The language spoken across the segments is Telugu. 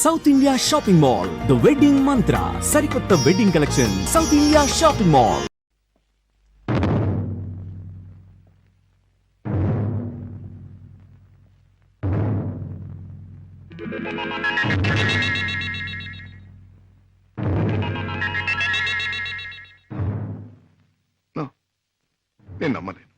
South India shopping mall, the wedding మంత్ర, సరికొత్త wedding collection, south India shopping mall. నేను నమ్మలేను.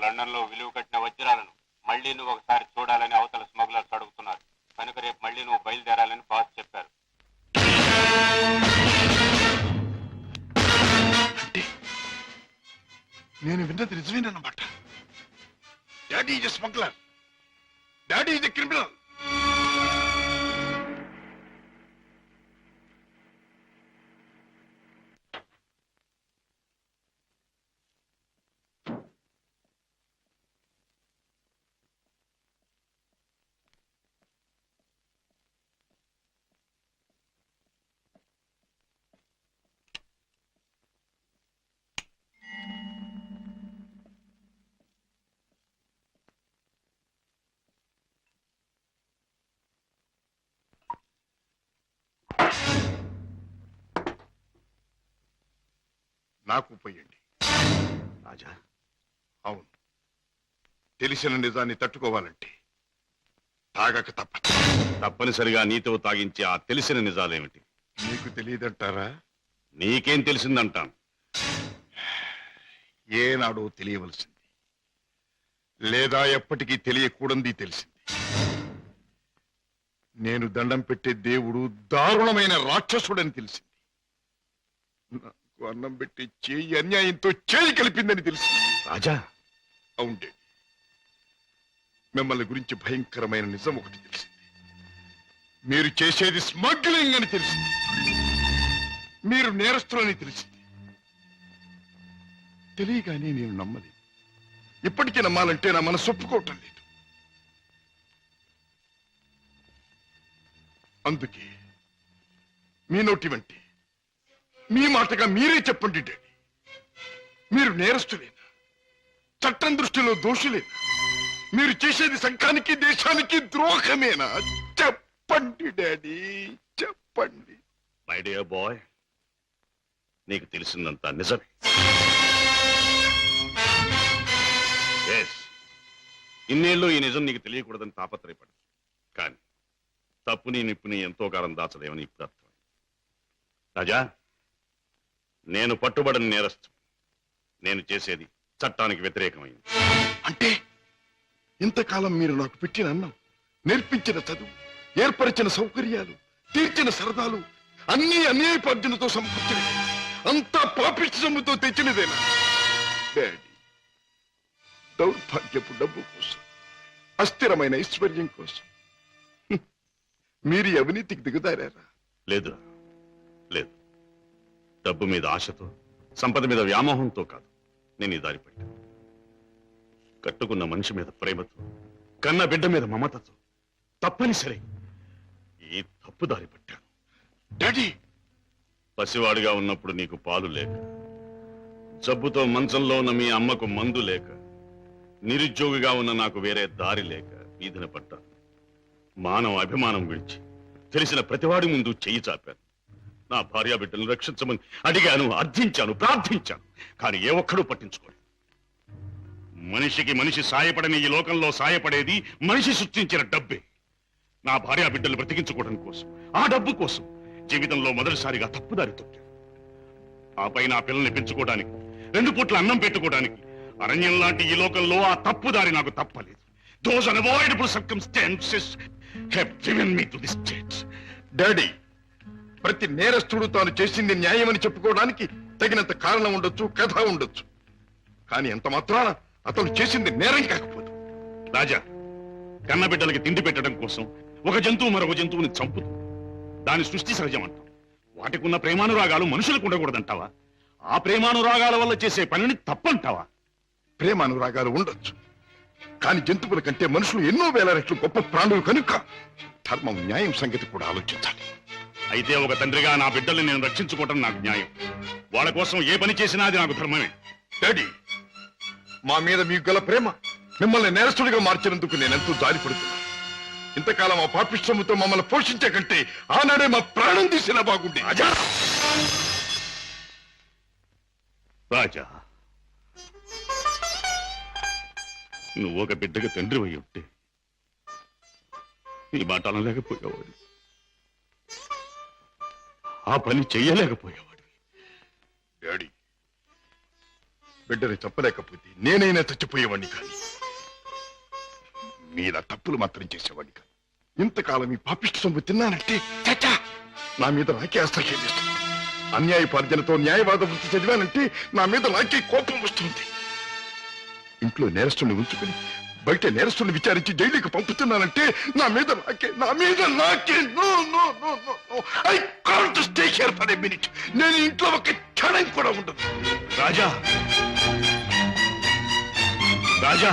లండన్ లో విలువ కట్టిన వజ్రాలను మళ్ళీ నువ్వు ఒకసారి చూడాలని అవతల స్మగ్లర్స్ అడుగుతున్నారు. కనుక రేపు మళ్ళీ నువ్వు బయలుదేరాలని బాస్ చెప్పారు. నేను విన్నది నిజమేనన్నమాట. Daddy is smuggler, daddy is criminal. నాకు పోయండి రాజా. అవును, తెలిసిన నిజాన్ని తట్టుకోవాలంటే తాగక తప్పదు. తప్పనిసరిగా నీతో తాగించే ఆ తెలిసిన నిజాలేమిటి? మీకు తెలియదంటారా? నీకేం తెలిసిందంటాను. ఏనాడో తెలియవలసింది, లేదా ఎప్పటికీ తెలియకూడంది తెలిసింది. నేను దండం పెట్టే దేవుడు దారుణమైన రాక్షసుడని తెలిసింది. నాకు అన్నం పెట్టి చేయి అన్యాయంతో చేయి కలిపిందని తెలిసింది. రాజా. అవుండే, మిమ్మల్ని గురించి భయంకరమైన నిజం ఒకటి తెలిసింది. మీరు చేసేది స్మగ్లింగ్ అని తెలిసింది. మీరు నేరస్తులని తెలిసింది. తెలియగానే నేను నమ్మలేదు. ఇప్పటికీ నమ్మాలంటే నా మనసు ఒప్పుకోవటం లేదు. అందుకే మీ నోటి వంటి మీ మాటగా మీరే చెప్పండి డాడీ, మీరు నేరస్తులేనా? చట్టం దృష్టిలో దోషులేనా? మీరు చేసేది సంఘానికి దేశానికి ద్రోహమేనా? చెప్పండి డాడీ, చెప్పండి. మై డియర్ బాయ్, నీకు తెలిసిందంతా నిజమే. ఇన్నేళ్ళు ఈ నిజం నీకు తెలియకూడదని తాపత్రయపడు. కానీ తప్పుని నిప్పుని ఎంతో కాలం దాచలేమని ఇప్పుడు అర్థం. రాజా, నేను పట్టుబడిన నేరస్తు. నేను చేసేది చట్టానికి వ్యతిరేకమైంది. అంటే ఇంతకాలం మీరు నాకు పెట్టిన అన్నం, నేర్పించిన చదువు, ఏర్పరిచిన సౌకర్యాలు, తీర్చిన సరదాలు అన్ని అన్యాయపార్జనతో సమకూర్చినవి, అంతా పాపిష్టి సొమ్ముతో తెచ్చినదేనా డాడీ? దౌర్భాగ్యపు డబ్బు కోసం, అస్థిరమైన ఐశ్వర్యం కోసం మీరు ఈ అవినీతికి దిగుదారా? లేదు లేదు. డబ్బు మీద ఆశతో, సంపద మీద వ్యామోహంతో కాదు నేను ఈ దారి పట్టాను. కట్టుకున్న మనిషి మీద ప్రేమతో, కన్న బిడ్డ మీద మమతతో తప్పనిసరి ఈ తప్పు దారి పట్టాను. డాడీ, పసివాడిగా ఉన్నప్పుడు నీకు పాలు లేక, జబ్బుతో మంచంలో ఉన్న మీ అమ్మకు మందు లేక, నిరుద్యోగిగా ఉన్న నాకు వేరే దారి లేక వీధిన పడ్డాను. మానవ అభిమానం విడిచి తెలిసిన ప్రతివాడి ముందు చెయ్యి చాపాను. నా భార్యా బిడ్డలను రక్షించమని అడిగాను, అర్థించాను, ప్రార్థించాను. కానీ ఏ ఒక్కడూ పట్టించుకోలేదు. మనిషికి మనిషి సాయపడని ఈ లోకంలో సాయపడేది మనిషి సృష్టించిన డబ్బే. నా భార్య బిడ్డలు బ్రతికించుకోవడం కోసం, ఆ డబ్బు కోసం జీవితంలో మొదటిసారిగా తప్పుదారి తొక్కాను. ఆపై నా పిల్లల్ని పెంచుకోవడానికి, 2 పూట్ల అన్నం పెట్టుకోవడానికి అరణ్యం లాంటి ఈ లోకంలో ఆ తప్పుదారి నాకు తప్పలేదు. Those unavoidable circumstances have driven me to this state. Daddy, ప్రతి నేరస్తుడు తాను చేసింది న్యాయమని చెప్పుకోవడానికి తగినంత కారణం ఉండొచ్చు, కథ ఉండొచ్చు. కానీ ఎంత మాత్రాన అతను చేసింది నేరం కాకపోదు. రాజా, కన్న బిడ్డలకి తిండి పెట్టడం కోసం ఒక జంతువు మరొక జంతువుని చంపుతుంది. దాని సృష్టి సహజం అంటాం. వాటికి ఉన్న ప్రేమానురాగాలు మనుషులకు ఉండకూడదంటావా? ఆ ప్రేమానురాగాల వల్ల చేసే పనిని తప్పంటావా? ప్రేమానురాగాలు ఉండొచ్చు, కానీ జంతువుల కంటే మనుషులు ఎన్నో వేల రెట్లు గొప్ప ప్రాణులు కనుక ధర్మం, న్యాయం సంగతి కూడా ఆలోచించాలి. అయితే ఒక తండ్రిగా నా బిడ్డల్ని నేను రక్షించుకోవటం నాకు న్యాయం. వాళ్ళ కోసం ఏ పని చేసినా అది నాకు ధర్మమే. డాడీ, మా మీద మీకు గల ప్రేమ మిమ్మల్ని నేరస్తుడిగా మార్చినందుకు నేనెంతో జాలిపడుతున్నాను. ఇంతకాలం ఆ పాపిష్టముతో మమ్మల్ని పోషించే కంటే ఆనాడే మా ప్రాణం తీసినా బాగుండే. రాజా, నువ్వు ఒక బిడ్డగా తండ్రి అయి ఉంటే ఈ మాట అనలేకపోయేవాడు, ఆ పని చెయ్యలేకపోయేవాడు. డాడీ, బిడ్డని చెప్పలేకపోతే నేనైనా చచ్చిపోయేవాడిని, కానీ మీలా తప్పులు మాత్రం చేసేవాడిని కాదు. ఇంతకాలం ఈ పాపిష్టి సొమ్ము తిన్నానంటే చచ్చా నా మీద నాకే అసహ్యం వేస్తుంది. అన్యాయపార్జనతో న్యాయవాద వృత్తి చదివానంటే నా మీద నాకే కోపం వస్తుంది. ఇంట్లో నేరస్తుని ఉంచుకుని బయట నేరస్తుని విచారించి జైలుకి పంపుతున్నానంటే నా మీద నాకే I can't stay here for a minute. నేను ఇంట్లో ఒక క్షణం కూడా ఉండదు. రాజా, రాజా,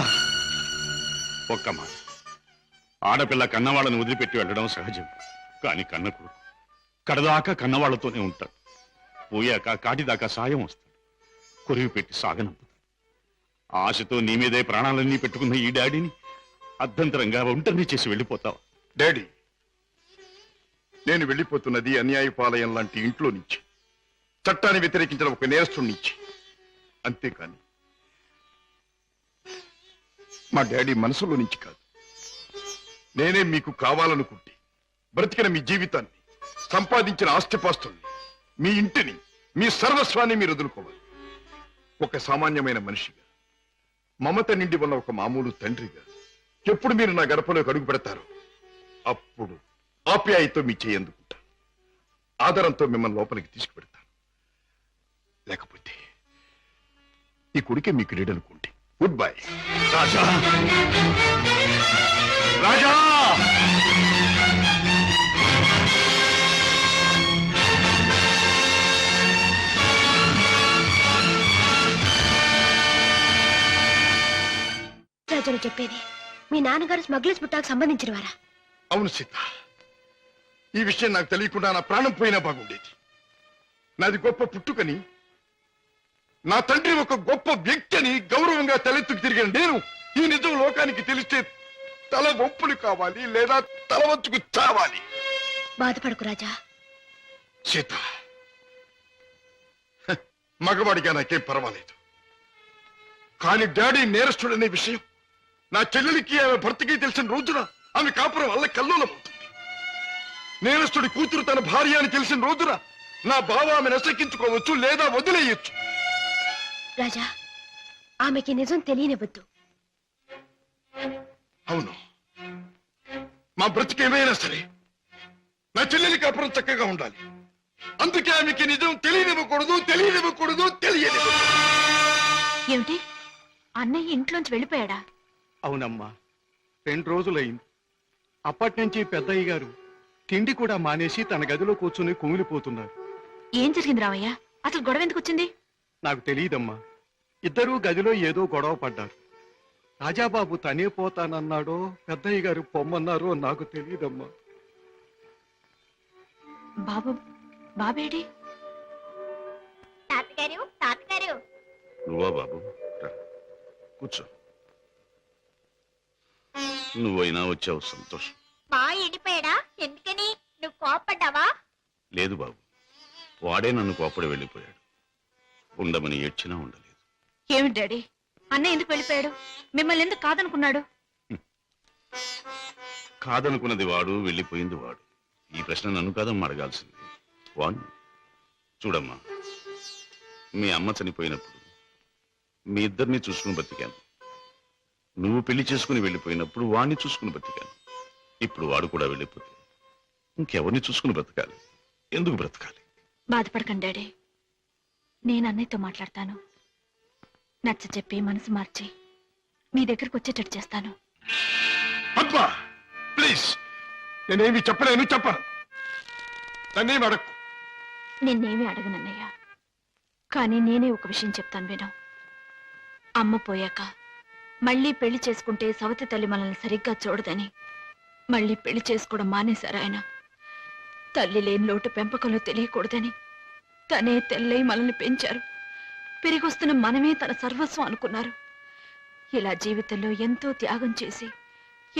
ఒక్క మాట. ఆడపిల్ల కన్నవాళ్ళని వదిలిపెట్టి వెళ్ళడం సహజం. కానీ కన్న కొడుకు కడదాకా కన్నవాళ్లతోనే ఉంటాడు. పోయాక కాటిదాకా సాయం వస్తాడు. కొరివి పెట్టి సాగనంపుతాడు. ఆశతో నీ మీదే ప్రాణాలన్నీ పెట్టుకున్న ఈ డాడీని అర్ధంతరంగా ఒంటరిని చేసి వెళ్ళిపోతావా? డాడీ, నేను వెళ్ళిపోతున్నది అన్యాయపాలయం లాంటి ఇంట్లో నుంచి, చట్టాన్ని వ్యతిరేకించిన ఒక నేరస్తుడి నుంచి. అంతేకాని మా డాడీ మనసులో నుంచి కాదు. నేనే మీకు కావాలనుకుంటే బ్రతికిన మీ జీవితాన్ని, సంపాదించిన ఆస్తిపాస్తుల్ని, మీ ఇంటిని, మీ సర్వస్వాన్ని మీరు వదులుకోవాలి. ఒక సామాన్యమైన మనిషిగా, మమత నిండి ఉన్న ఒక మామూలు తండ్రిగా ఎప్పుడు మీరు నా గడపలోకి అడుగు పెడతారో అప్పుడు ఆప్యాయతో మీ చేయందుకుంటాను. ఆదరంతో మిమ్మల్ని లోపలికి తీసుకుపెడతాను. లేకపోతే ఈ కొడుకే మీకు లీడనుకోండి. Good bye. రాజా, రాజా, రాజును చెప్పేది మీ నాన్నగారు స్మగ్లర్స్ బుట్టాకు సంబంధించిన వారా? అవును సీత, ఈ విషయం నాకు తెలియకుండా నా ప్రాణం పోయినా బాగుండేది. నాది గొప్ప పుట్టుకని, నా తండ్రి ఒక గొప్ప వ్యక్తి అని గౌరవంగా తలెత్తుకు తిరిగిన నేను ఈ నిజం లోకానికి తెలిస్తే తల వంపులు కావాలి, లేదా తల వంచుకు చావాలి. బాధపడకు రాజా. సీత, మగవాడిగా నాకేం పర్వాలేదు. కానీ డాడీ నేరస్తుడనే విషయం నా చెల్లెలికి, ఆమె భర్తకి తెలిసిన రోజున ఆమె కాపురం వల్ల కల్లోలమవుతుంది. నేరస్తుడి కూతురు తన భార్య అని తెలిసిన రోజున నా బావ ఆమెను అసహించుకోవచ్చు, లేదా వదిలేయచ్చు. రాజా, ఆమెకి నిజం తెలియనివ్వద్దు. అవును, మా బ్రతికేమైనా సరే నా చెల్లెలి కాపురం చక్కగా ఉండాలి. అందుకే ఆమెకి నిజం తెలియనివ్వకూడదు. ఏమిటి, అన్నయ్య ఇంట్లోంచి వెళ్ళిపోయాడా? అవునమ్మా, 2 రోజులైంది. అప్పటి నుంచి పెద్దయ్య గారు తిండి కూడా మానేసి తన గదిలో కూర్చుని కుమిలిపోతున్నారు. ఏం జరిగింది రామయ్య? అసలు గొడవ ఎందుకు వచ్చింది? నాకు తెలియదమ్మా. ఇద్దరూ గదిలో ఏదో గొడవ పడ్డారు. రాజాబాబు తనే పోతానన్నాడో పెద్దయ్య గారు పొమ్మన్నారో నాకు తెలియదమ్మా. బాబు, బాబేడి? తాతగారు నువ్వా బాబు? రా, కూర్చో. నువ్వైనా వచ్చావు, సంతోషం. మా ఎండిపోయాడా? ఎందుకని? నువ్వు కోపడ్డావా? లేదు బాబు, వాడే నన్ను కోపడి వెళ్ళిపోయాడు. ఉండమని ఏడ్చినా ఉండలేదు. ఏమిటి డాడీ, అన్నయ్య ఎందుకు వెళ్ళిపోయాడు? మిమ్మల్ని ఎందుకు కాదనుకున్నాడు? కాదనుకున్నది వాడు, వెళ్ళిపోయింది వాడు. ఈ ప్రశ్న నన్ను కాదమ్మా అడగాల్సింది, వాణ్ణి. చూడమ్మా, మీ అమ్మ చనిపోయినప్పుడు మీ ఇద్దరిని చూసుకుని బతికాను. నువ్వు పెళ్లి చేసుకుని వెళ్ళిపోయినప్పుడు వాణ్ణి చూసుకుని బతికాను. ఇప్పుడు వాడు కూడా వెళ్ళిపోతే ఇంకెవరిని చూసుకుని బ్రతకాలి? ఎందుకు బ్రతకాలి? బాధపడకండి డాడీ, నేను అన్నయ్యతో మాట్లాడతాను. నచ్చ చెప్పి మనసు మార్చి మీ దగ్గరకు వచ్చేటట్టు చేస్తాను. పద్మ, ప్లీజ్, నేనేమి చెప్పలేను, చెప్పను. నన్నేమి అడక్కు. నిన్నేమీ అడగనన్నయ్య, కానీ నేనే ఒక విషయం చెప్తాను విను. అమ్మ పోయాక మళ్ళీ పెళ్లి చేసుకుంటే సవతి తల్లి మనల్ని సరిగ్గా చూడదని మళ్ళీ పెళ్లి చేసుకోవడం మానేశారు ఆయన. తల్లి లేని లోటు పెంపకంలో తెలియకూడదని తనే తెల్లై మనల్ని పెంచారు. పెరిగొస్తున్న మనమే తన సర్వస్వం అనుకున్నారు. ఇలా జీవితంలో ఎంతో త్యాగం చేసి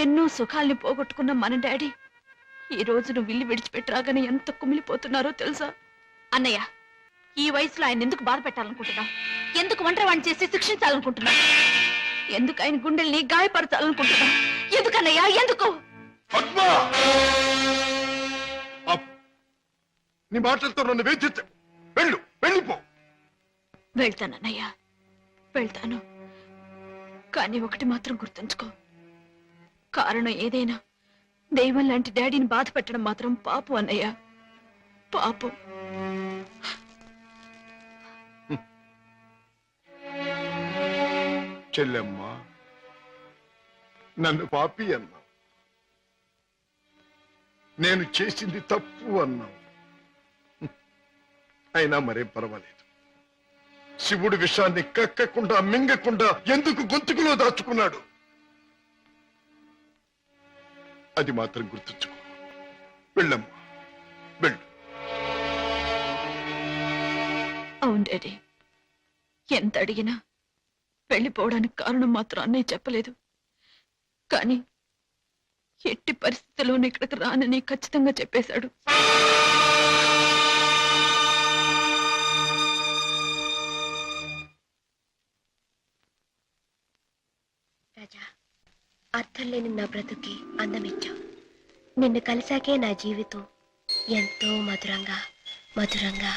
ఎన్నో సుఖాల్ని పోగొట్టుకున్న మన డాడీ ఈ రోజు నువ్వు ఇల్లు విడిచిపెట్టరాగానే ఎంత కుమిలిపోతున్నారో తెలుసా? అన్నయ్య, ఈ వయసులో ఆయన ఎందుకు బాధ పెట్టాలనుకుంటున్నావు? ఎందుకు ఒంటరివాణ్ణి చేసి శిక్షించాలనుకుంటున్నావు? ఎందుకు ఆయన గుండెల్ని గాయపరచాలనుకుంటున్నావు? ఎందుకన్నయ్యా, ఎందుకు? పద్మ, నీ మాటలతో నన్ను వేధించకు. వెళ్ళిపో. వెళ్తానన్నయ్య, వెళ్తాను. కానీ ఒకటి మాత్రం గుర్తుంచుకో, కారణం ఏదైనా దైవం లాంటి డాడీని బాధ పెట్టడం మాత్రం పాపం అన్నయ్య, పాపం. చెల్లెమ్మ, నన్ను పాపి అన్నావు, నేను చేసింది తప్పు అన్నావు. అయినా మరేం పర్వాలేదు. శివుడు విషాన్ని కక్కకుండా మింగకుండా ఎందుకు గొంతుకులో దాచుకున్నాడు? అది మాత్రం గుర్తుంచుకో. వెళ్ళమ్మా, వెళ్ళు. అవును డాడీ, ఎంత అడిగినా వెళ్ళిపోవడానికి కారణం మాత్రం అన్నయ్య చెప్పలేదు. కానీ ఎట్టి పరిస్థితుల్లోనూ ఇక్కడికి రానని ఖచ్చితంగా చెప్పేశాడు. రాజా, అర్థం లేని నా బ్రతుకి అందమిచ్చావు. నిన్ను కలిసాకే నా జీవితం ఎంతో మధురంగా